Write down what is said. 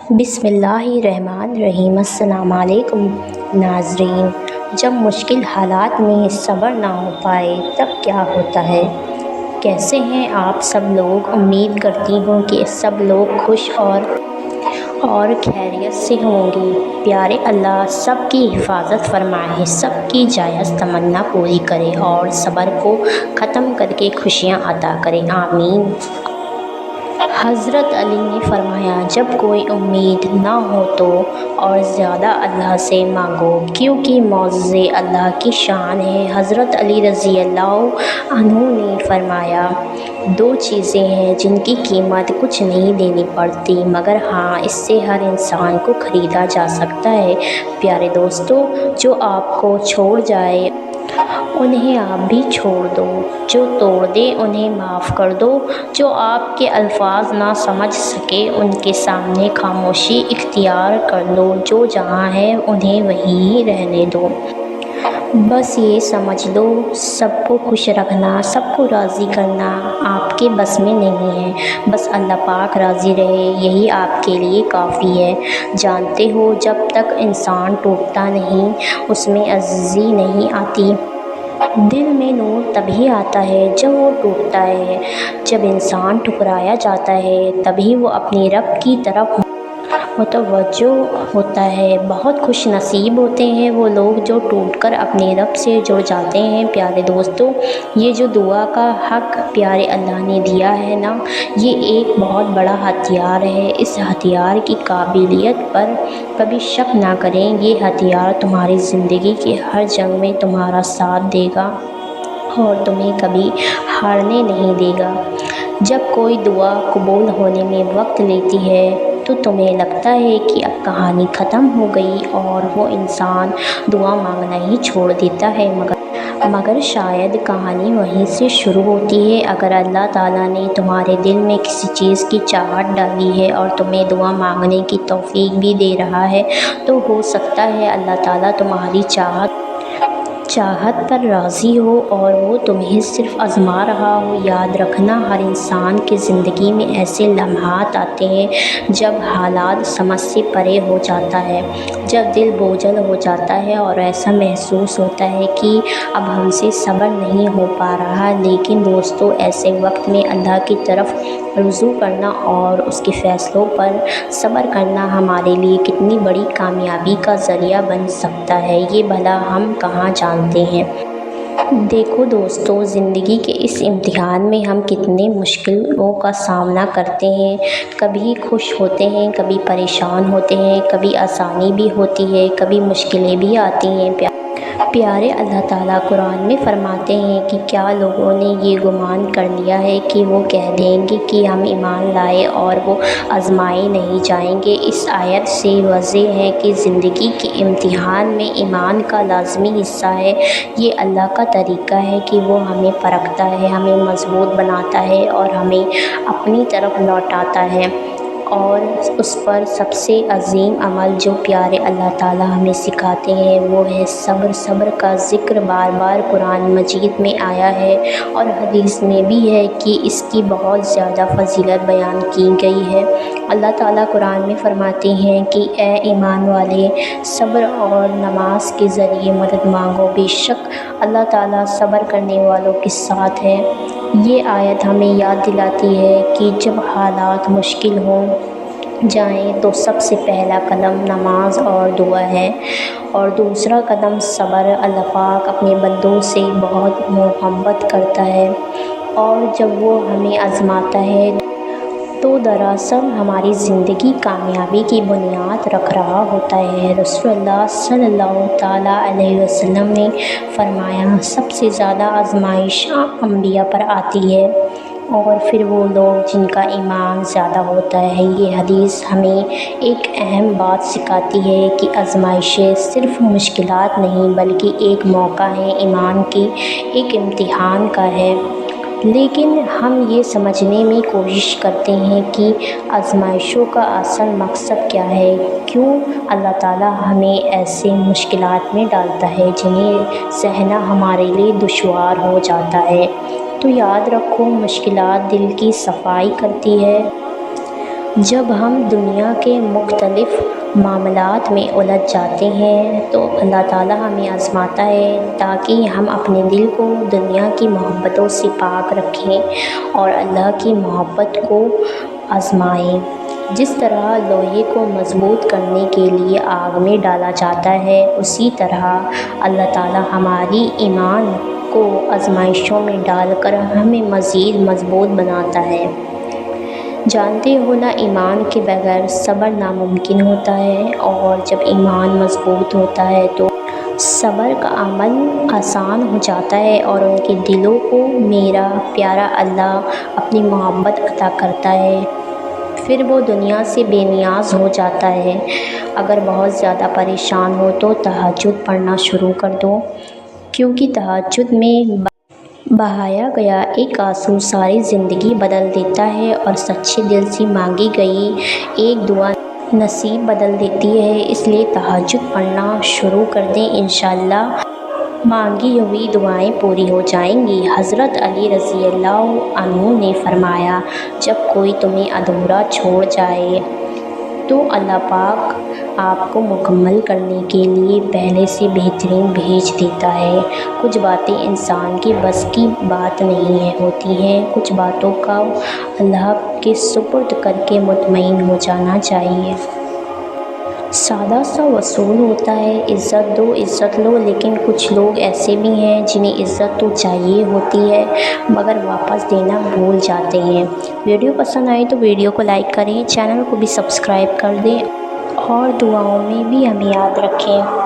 بسم اللہ الرحمن الرحیم۔ السلام علیکم ناظرین۔ جب مشکل حالات میں صبر نہ ہو پائے تب کیا ہوتا ہے؟ کیسے ہیں آپ سب لوگ؟ امید کرتی ہوں کہ سب لوگ خوش اور خیریت سے ہوں گے۔ پیارے اللہ سب کی حفاظت فرمائے، سب کی جائز تمنا پوری کرے اور صبر کو ختم کر کے خوشیاں عطا کرے، آمین۔ حضرت علی نے فرمایا، جب کوئی امید نہ ہو تو اور زیادہ اللہ سے مانگو، کیونکہ معجزے اللہ کی شان ہے۔ حضرت علی رضی اللہ عنہ نے فرمایا، دو چیزیں ہیں جن کی قیمت کچھ نہیں دینی پڑتی، مگر ہاں اس سے ہر انسان کو خریدا جا سکتا ہے۔ پیارے دوستو، جو آپ کو چھوڑ جائے انہیں آپ بھی چھوڑ دو، جو توڑ دے انہیں معاف کر دو، جو آپ کے الفاظ نہ سمجھ سکے ان کے سامنے خاموشی اختیار کر لو، جو جہاں ہے انہیں وہیں رہنے دو۔ بس یہ سمجھ لو، سب کو خوش رکھنا، سب کو راضی کرنا آپ کے بس میں نہیں ہے، بس اللہ پاک راضی رہے یہی آپ کے لیے کافی ہے۔ جانتے ہو، جب تک انسان ٹوٹتا نہیں اس میں عاجزی نہیں آتی۔ دل میں نور تبھی آتا ہے جب وہ ٹوٹتا ہے، جب انسان ٹھکرایا جاتا ہے تبھی وہ اپنے رب کی طرف متوجہ ہوتا ہے۔ بہت خوش نصیب ہوتے ہیں وہ لوگ جو ٹوٹ کر اپنے رب سے جڑ جاتے ہیں۔ پیارے دوستو، یہ جو دعا کا حق پیارے اللہ نے دیا ہے نا، یہ ایک بہت بڑا ہتھیار ہے۔ اس ہتھیار کی قابلیت پر کبھی شک نہ کریں، یہ ہتھیار تمہاری زندگی کی ہر جنگ میں تمہارا ساتھ دے گا اور تمہیں کبھی ہارنے نہیں دے گا۔ جب کوئی دعا قبول ہونے میں وقت لیتی ہے تو تمہیں لگتا ہے کہ اب کہانی ختم ہو گئی اور وہ انسان دعا مانگنا ہی چھوڑ دیتا ہے، مگر شاید کہانی وہیں سے شروع ہوتی ہے۔ اگر اللہ تعالیٰ نے تمہارے دل میں کسی چیز کی چاہت ڈالی ہے اور تمہیں دعا مانگنے کی توفیق بھی دے رہا ہے تو ہو سکتا ہے اللہ تعالیٰ تمہاری چاہت پر راضی ہو اور وہ تمہیں صرف آزما رہا ہو۔ یاد رکھنا، ہر انسان کی زندگی میں ایسے لمحات آتے ہیں جب حالات سمجھ سے پرے ہو جاتا ہے، جب دل بوجھل ہو جاتا ہے اور ایسا محسوس ہوتا ہے کہ اب ہم سے صبر نہیں ہو پا رہا۔ لیکن دوستو، ایسے وقت میں اللہ کی طرف رجوع کرنا اور اس کے فیصلوں پر صبر کرنا ہمارے لیے کتنی بڑی کامیابی کا ذریعہ بن سکتا ہے، یہ بھلا ہم کہاں جانتے ہیں۔ دیکھو دوستو، زندگی کے اس امتحان میں ہم کتنے مشکلوں کا سامنا کرتے ہیں، کبھی خوش ہوتے ہیں، کبھی پریشان ہوتے ہیں، کبھی آسانی بھی ہوتی ہے، کبھی مشکلیں بھی آتی ہیں۔ پیارے اللہ تعالیٰ قرآن میں فرماتے ہیں کہ کیا لوگوں نے یہ گمان کر لیا ہے کہ وہ کہہ دیں گے کہ ہم ایمان لائے اور وہ آزمائے نہیں جائیں گے۔ اس آیت سے واضح ہے کہ زندگی کے امتحان میں ایمان کا لازمی حصہ ہے۔ یہ اللہ کا طریقہ ہے کہ وہ ہمیں پرکھتا ہے، ہمیں مضبوط بناتا ہے اور ہمیں اپنی طرف لوٹاتا ہے۔ اور اس پر سب سے عظیم عمل جو پیارے اللہ تعالیٰ ہمیں سکھاتے ہیں وہ ہے صبر۔ صبر کا ذکر بار بار قرآن مجید میں آیا ہے اور حدیث میں بھی ہے کہ اس کی بہت زیادہ فضیلت بیان کی گئی ہے۔ اللہ تعالیٰ قرآن میں فرماتے ہیں کہ اے ایمان والے، صبر اور نماز کے ذریعے مدد مانگو، بے شک اللہ تعالیٰ صبر کرنے والوں کے ساتھ ہے۔ یہ آیت ہمیں یاد دلاتی ہے کہ جب حالات مشکل ہو جائیں تو سب سے پہلا قدم نماز اور دعا ہے اور دوسرا قدم صبر۔ اللہ پاک اپنے بندوں سے بہت محبت کرتا ہے اور جب وہ ہمیں آزماتا ہے تو دراصل ہماری زندگی کامیابی کی بنیاد رکھ رہا ہوتا ہے۔ رسول اللہ صلی اللہ تعالیٰ علیہ وسلم نے فرمایا، سب سے زیادہ آزمائش انبیاء پر آتی ہے اور پھر وہ لوگ جن کا ایمان زیادہ ہوتا ہے۔ یہ حدیث ہمیں ایک اہم بات سکھاتی ہے کہ آزمائشیں صرف مشکلات نہیں بلکہ ایک موقع ہے، ایمان کی ایک امتحان کا ہے۔ لیکن ہم یہ سمجھنے میں کوشش کرتے ہیں کہ آزمائشوں کا اصل مقصد کیا ہے، کیوں اللہ تعالیٰ ہمیں ایسے مشکلات میں ڈالتا ہے جنہیں سہنا ہمارے لیے دشوار ہو جاتا ہے۔ تو یاد رکھو، مشکلات دل کی صفائی کرتی ہے جب ہم دنیا کے مختلف معاملات میں الجھ جاتے ہیں تو اللہ تعالیٰ ہمیں آزماتا ہے تاکہ ہم اپنے دل کو دنیا کی محبتوں سے پاک رکھیں اور اللہ کی محبت کو آزمائیں۔ جس طرح لوہے کو مضبوط کرنے کے لیے آگ میں ڈالا جاتا ہے، اسی طرح اللہ تعالیٰ ہماری ایمان کو آزمائشوں میں ڈال کر ہمیں مزید مضبوط بناتا ہے۔ جانتے ہو نا، ایمان کے بغیر صبر ناممکن ہوتا ہے، اور جب ایمان مضبوط ہوتا ہے تو صبر کا عمل آسان ہو جاتا ہے اور ان کے دلوں کو میرا پیارا اللہ اپنی محبت عطا کرتا ہے۔ پھر وہ دنیا سے بے نیاز ہو جاتا ہے۔ اگر بہت زیادہ پریشان ہو تو تہجد پڑھنا شروع کر دو، کیونکہ تہجد میں بہایا گیا ایک آنسو ساری زندگی بدل دیتا ہے اور سچے دل سے مانگی گئی ایک دعا نصیب بدل دیتی ہے۔ اس لیے تہجد پڑھنا شروع کر دیں، انشاءاللہ مانگی ہوئی دعائیں پوری ہو جائیں گی۔ حضرت علی رضی اللہ عنہ نے فرمایا، جب کوئی تمہیں ادھورا چھوڑ جائے تو اللہ پاک آپ کو مکمل کرنے کے لیے پہلے سے بہترین بھیج دیتا ہے۔ کچھ باتیں انسان کے بس کی بات نہیں ہوتی ہیں، کچھ باتوں کا اللہ کے سپرد کر کے مطمئن ہو جانا چاہیے۔ سادہ سا اصول ہوتا ہے، عزت دو عزت لو، لیکن کچھ لوگ ایسے بھی ہیں جنہیں عزت تو چاہیے ہوتی ہے مگر واپس دینا بھول جاتے ہیں۔ ویڈیو پسند آئے تو ویڈیو کو لائک کریں، چینل کو بھی سبسکرائب کر دیں اور دعاؤں میں بھی ہمیں یاد رکھیں۔